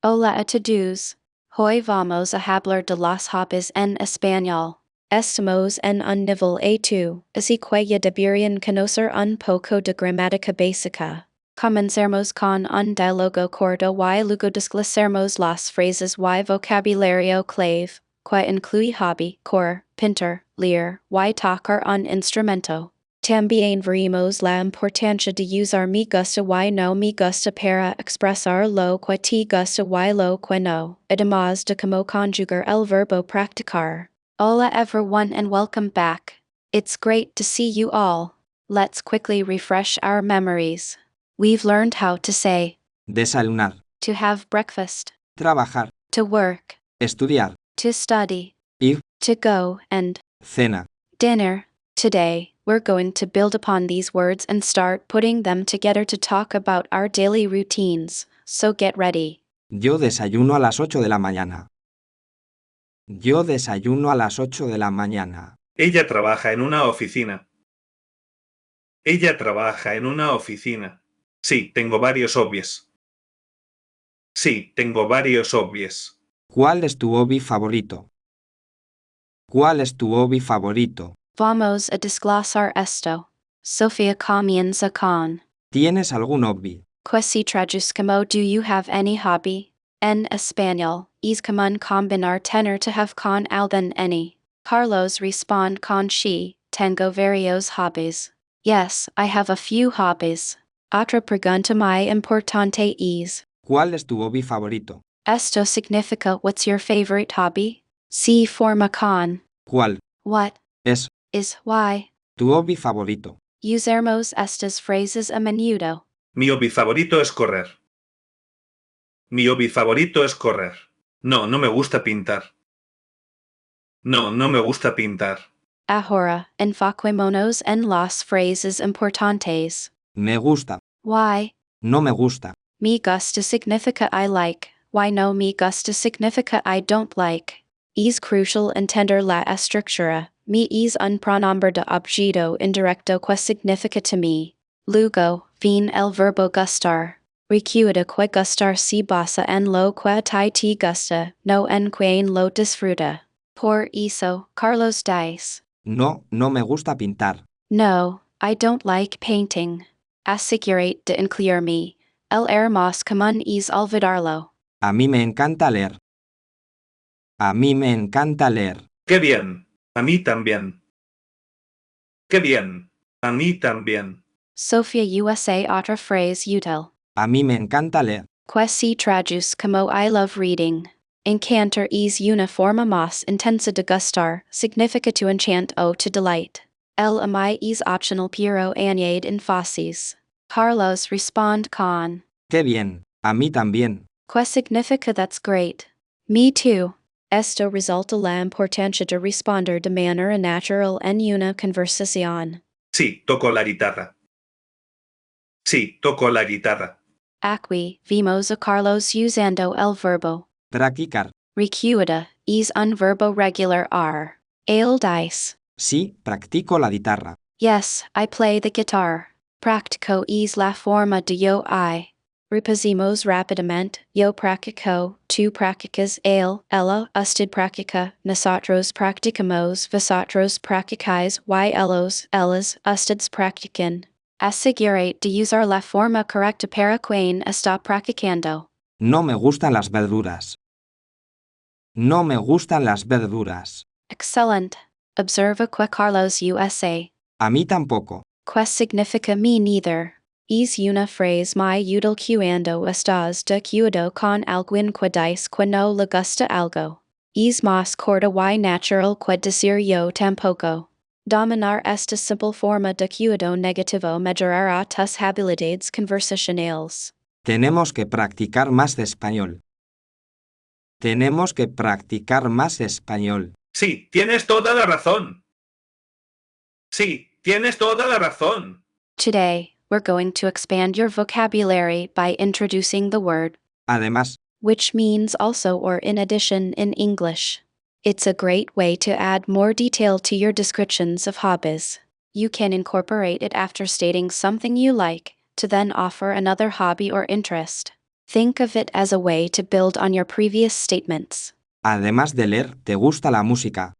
Hola a todos. Hoy vamos a hablar de las hobbies en español. Estamos en un nivel A2, así que ya deberían conocer un poco de gramática básica. Comenzaremos con un diálogo corto y luego desglosaremos las frases y vocabulario clave, que incluye hobby, correr, pintar, leer, y tocar un instrumento. También veremos la importancia de usar me gusta y no me gusta para expresar lo que te gusta y lo que no, además de cómo conjugar el verbo practicar. Hola everyone and welcome back. It's great to see you all. Let's quickly refresh our memories. We've learned how to say desayunar, to have breakfast, trabajar, to work, estudiar, to study, ir, to go, and cena. dinner. Today, we're going to build upon these words and start putting them together to talk about our daily routines, so get ready. Yo desayuno a las 8 de la mañana. Yo desayuno a las 8 de la mañana. Ella trabaja en una oficina. Ella trabaja en una oficina. Sí, tengo varios hobbies. Sí, tengo varios hobbies. ¿Cuál es tu hobby favorito? ¿Cuál es tu hobby favorito? Vamos a desglosar esto. Sofía comienza con ¿Tienes algún hobby? que si traduzcamos do you have any hobby? En español, es común combinar tener to have con algún any. Carlos responde con sí, tengo varios hobbies. Yes, I have a few hobbies. Otra pregunta muy importante es, ¿Cuál es tu hobby favorito? esto significa what's your favorite hobby? Si forma con ¿Cuál what es is why. tu hobby favorito? Usamos estas phrases a menudo. Mi hobby favorito es correr. Mi hobby favorito es correr. No, no me gusta pintar. No, no me gusta pintar. Ahora, enfoquémonos en las phrases importantes. Me gusta. Why? No me gusta. Me gusta significa I like. Why no me gusta significa I don't like. Es crucial entender la estructura. Me es un pronombre de objeto indirecto que significa to me. Luego, viene el verbo gustar. Recuerda que gustar se basa en lo que a ti te gusta, no en quien lo disfruta. Por eso, Carlos dice, No, no me gusta pintar. no, I don't like painting. Asegurate de incluirme. El más común es olvidarlo. A mí me encanta leer. A mí me encanta leer. ¡Qué bien! A mí también. ¡Qué bien! A mí también. Sofía USA otra phrase útil. A mí me encanta leer. Que se traduce como I love reading. Encantar es una forma más intensa de gustar, significa to enchant o to delight. El a mí es optional pero añade énfasis. Carlos responde con ¡Qué bien! A mí también. que significa that's great. Me too. Esto resulta la importancia de responder de manera natural en una conversación. Sí, toco la guitarra. Sí, toco la guitarra. Aquí vimos a Carlos usando el verbo. Practicar. Recuerda, es un verbo regular r. Él dice, Sí, practico la guitarra. yes, I play the guitar. Practico es la forma de yo I. Repasemos rápidamente, yo practico, tú practicas, ella, usted practica, nosotros practicamos, vosotros practicáis, y ellos, ellas, ustedes practican. Asegurate de usar la forma correcta para quien está practicando. No me gustan las verduras. No me gustan las verduras. Excellent. Observa que Carlos USA. A mí tampoco. Que significa me neither. Es una frase muy útil cuando estás de acuerdo con alguien que dice que no le gusta algo. Es más corta y natural que decir yo tampoco. Dominar esta simple forma de acuerdo negativo mejorará tus habilidades conversacionales. Tenemos que practicar más español. Tenemos que practicar más español. Sí, tienes toda la razón. Sí, tienes toda la razón. Today, we're going to expand your vocabulary by introducing the word, Además, which means also or in addition in English. It's a great way to add more detail to your descriptions of hobbies. You can incorporate it after stating something you like, to then offer another hobby or interest. Think of it as a way to build on your previous statements. Además de leer, ¿te gusta la música?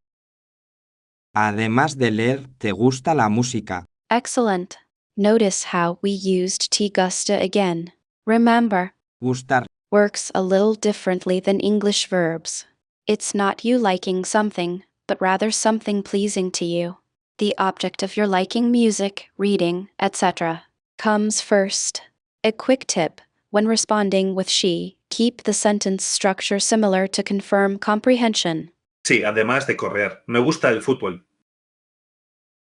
Además de leer, ¿te gusta la música? Excellent. Notice how we used te gusta again. Remember, Gustar. works a little differently than English verbs. It's not you liking something, but rather something pleasing to you. The object of your liking music, reading, etc. comes first. A quick tip: when responding with she, keep the sentence structure similar to confirm comprehension. Sí, además de correr, me gusta el fútbol.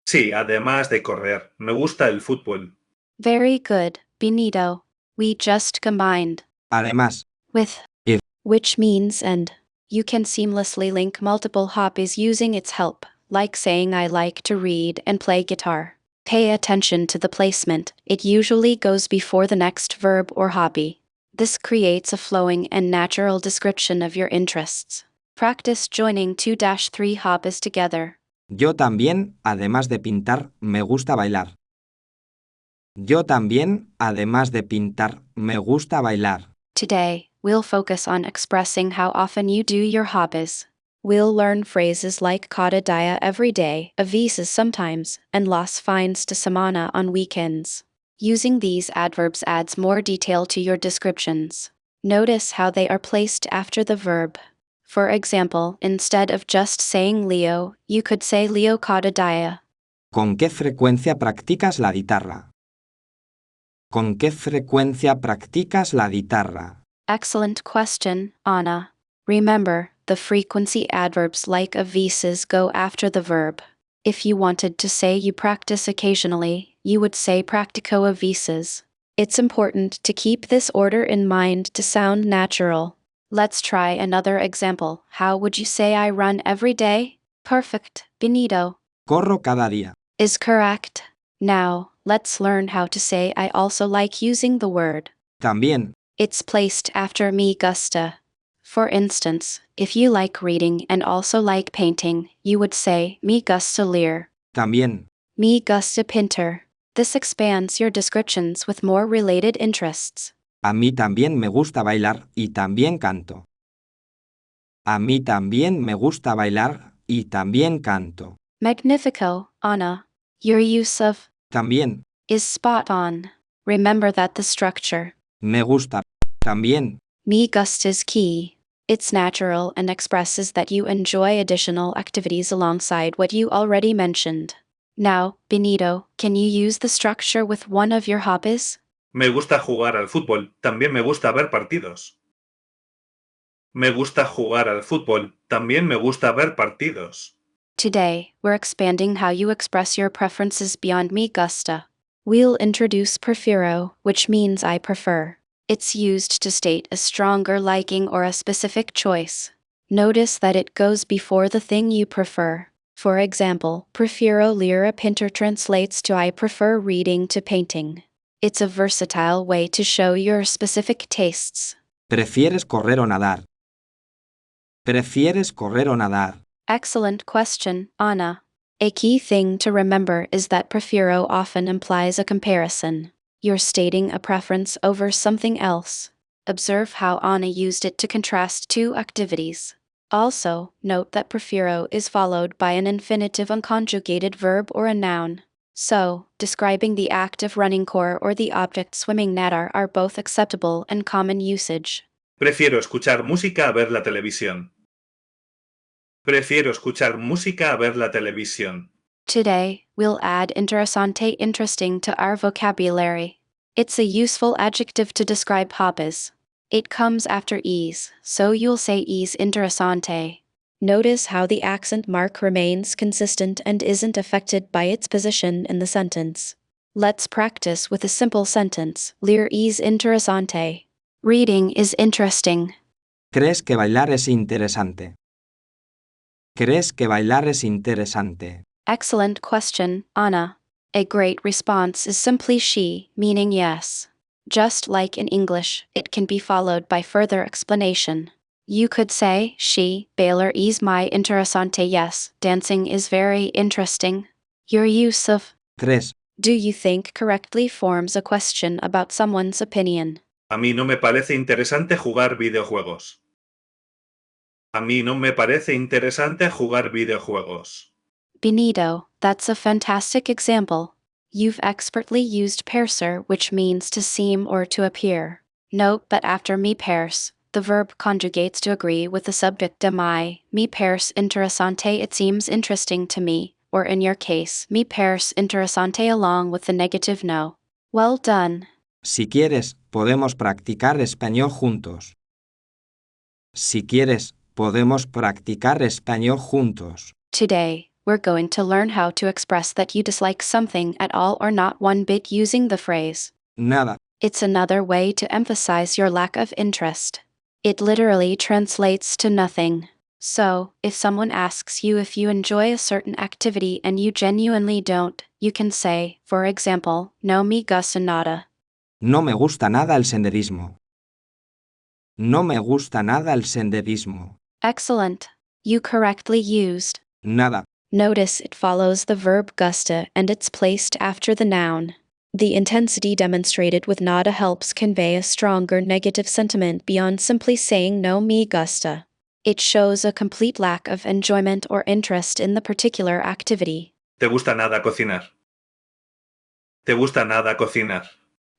Sí, además de correr, me gusta el fútbol. Very good, Benito. We just combined Además, with if. which means and. You can seamlessly link multiple hobbies using its help, like saying I like to read and play guitar. Pay attention to the placement, it usually goes before the next verb or hobby. This creates a flowing and natural description of your interests. Practice joining 2-3 hobbies together. Yo también, además de pintar, me gusta bailar. Yo también, además de pintar, me gusta bailar. Today, we'll focus on expressing how often you do your hobbies. We'll learn phrases like cada día every day, a veces sometimes, and las fines de semana on weekends. Using these adverbs adds more detail to your descriptions. Notice how they are placed after the verb. For example, instead of just saying Leo, you could say Leo cada día. ¿Con qué frecuencia practicas la guitarra? ¿Con qué frecuencia practicas la guitarra? Excellent question, Anna. Remember, the frequency adverbs like a veces go after the verb. If you wanted to say you practice occasionally, you would say practico a veces. It's important to keep this order in mind to sound natural. Let's try another example. How would you say I run every day? Perfect, Benito. Corro cada día. Is correct. Now, let's learn how to say I also like using the word. También, It's placed after me gusta. For instance, if you like reading and also like painting, you would say me gusta leer. también, Me gusta pintar. This expands your descriptions with more related interests. a mí también me gusta bailar y también canto. A mí también me gusta bailar y también canto. Magnifico, Anna. Your use of También, is spot on. Remember that the structure me gusta. También, me gusta is key. It's natural and expresses that you enjoy additional activities alongside what you already mentioned. Now, Benito, can you use the structure with one of your hobbies? Me gusta jugar al fútbol, también me gusta ver partidos. Me gusta jugar al fútbol, también me gusta ver partidos. Today, we're expanding how you express your preferences beyond me gusta. We'll introduce prefiro, which means I prefer. It's used to state a stronger liking or a specific choice. Notice that it goes before the thing you prefer. For example, prefiro leer a pintar translates to I prefer reading to painting. It's a versatile way to show your specific tastes. ¿prefieres correr o nadar? ¿Prefieres correr o nadar? Excellent question, Anna. A key thing to remember is that prefiro often implies a comparison. You're stating a preference over something else. Observe how Anna used it to contrast two activities. Also, note that prefiro is followed by an infinitive unconjugated verb or a noun. So, describing the act of running core or the object swimming nadar are both acceptable and common usage. Prefiero escuchar música a ver la televisión. Prefiero escuchar música a ver la televisión. Today, we'll add interesante interesting to our vocabulary. It's a useful adjective to describe hobbies. It comes after ease, so you'll say es interesante. Notice how the accent mark remains consistent and isn't affected by its position in the sentence. Let's practice with a simple sentence. Leer es interesante. Reading is interesting. ¿Crees que bailar es interesante? ¿Crees que bailar es interesante? Excellent question, Anna. A great response is simply she, meaning yes. Just like in English, it can be followed by further explanation. You could say, she, bailar es muy interesante, yes, dancing is very interesting. Your use of 3. do you think correctly forms a question about someone's opinion. A mí no me parece interesante jugar videojuegos. A mí no me parece interesante jugar videojuegos. Benito, that's a fantastic example. You've expertly used parecer, which means to seem or to appear. Note that after me parece, the verb conjugates to agree with the subject de me parece interesante, it seems interesting to me, or in your case, me parece interesante along with the negative no. Well done. Si quieres, podemos practicar español juntos. Si quieres, podemos practicar español juntos. Today, we're going to learn how to express that you dislike something at all or not one bit using the phrase. Nada. It's another way to emphasize your lack of interest. It literally translates to nothing. So, if someone asks you if you enjoy a certain activity and you genuinely don't, you can say, for example, no me gusta nada. No me gusta nada el senderismo. No me gusta nada el senderismo. Excellent. You correctly used. Nada. Notice it follows the verb gusta and it's placed after the noun. The intensity demonstrated with nada helps convey a stronger negative sentiment beyond simply saying no me gusta. It shows a complete lack of enjoyment or interest in the particular activity. ¿Te gusta nada cocinar? ¿Te gusta nada cocinar?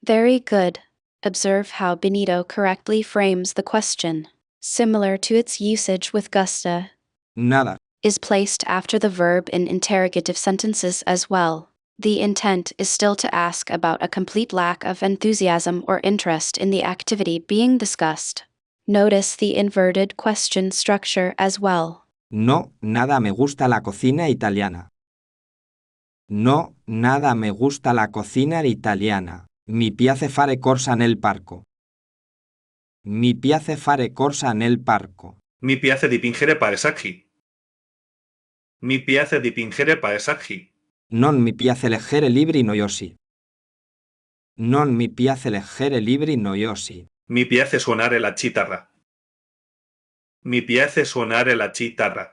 Very good. Observe how Benito correctly frames the question. Similar to its usage with gusta, Nada. is placed after the verb in interrogative sentences as well. The intent is still to ask about a complete lack of enthusiasm or interest in the activity being discussed. Notice the inverted question structure as well. No, nada me gusta la cocina italiana. No, nada me gusta la cocina italiana. Mi piace fare corsa nel parco. Mi piace fare corsa nel parco. Mi piace dipingere paesaggi. Mi piace dipingere paesaggi. Non mi piace leggere libri noiosi. Non mi piace leggere libri noiosi. Mi piace suonare la chitarra. Mi piace suonare la chitarra.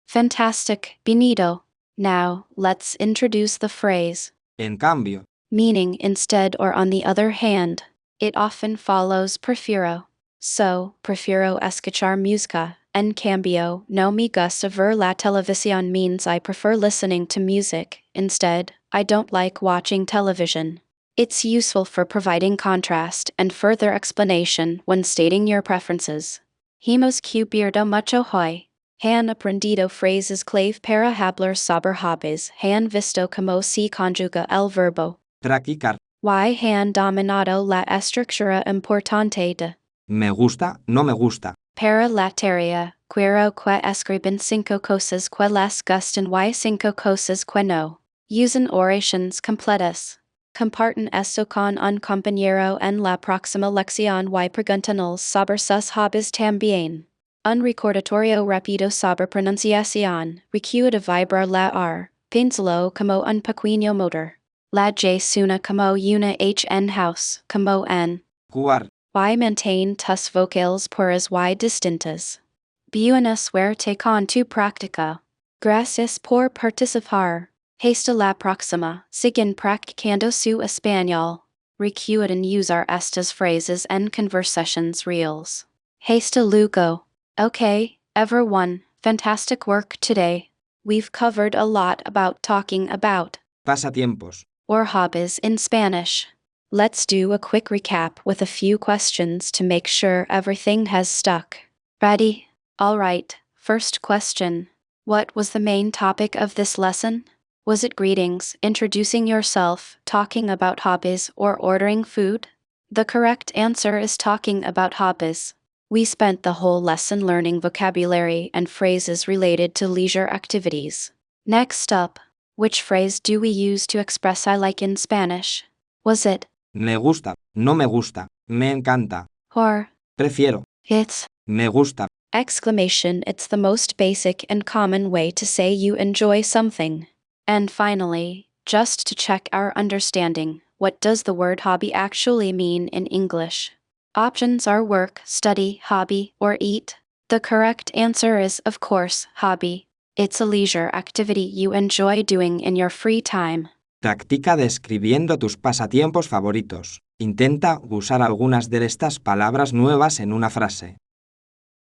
Fantastic, Benito. Now, let's introduce the phrase. En cambio, Meaning instead or on the other hand. It often follows prefiro. So, prefiro escuchar música. En cambio, no me gusta ver la televisión means I prefer listening to music. Instead, I don't like watching television. It's useful for providing contrast and further explanation when stating your preferences. Hemos cubierto mucho hoy. Han aprendido phrases clave para hablar sobre hobbies. Han visto cómo se conjuga el verbo. practicar. Y han dominado la estructura importante de Me gusta, no me gusta. para la tarea, quiero que escriban 5 cosas que les gustan y 5 cosas que no. Usen oraciones completas. Compartan esto con un compañero en la próxima lección y pregúntanos sobre sus hobbies también. Un recordatorio rápido sobre pronunciación, recuerda vibrar la R, piénsalo como un pequeño motor. La J suena como una H en house, como en. Jugar. Y maintain tus vocales puras y distintas. Buena suerte con tu práctica. Gracias por participar. Hasta la próxima. Siguen practicando su español. Recuerden usar estas phrases en conversations reals. Hasta luego. Okay, everyone, fantastic work today. We've covered a lot about talking about Pasatiempos. or hobbies in Spanish. Let's do a quick recap with a few questions to make sure everything has stuck. Ready? All right, first question. What was the main topic of this lesson? Was it greetings, introducing yourself, talking about hobbies, or ordering food? The correct answer is talking about hobbies. We spent the whole lesson learning vocabulary and phrases related to leisure activities. Next up, which phrase do we use to express I like in Spanish? Was it Me gusta, no me gusta. Me encanta. or Prefiero. it's? Me gusta. Exclamation. It's the most basic and common way to say you enjoy something. And finally, just to check our understanding, what does the word hobby actually mean in English? Options are work, study, hobby, or eat. The correct answer is, of course, hobby. It's a leisure activity you enjoy doing in your free time. Practica describiendo tus pasatiempos favoritos. Intenta usar algunas de estas palabras nuevas en una frase.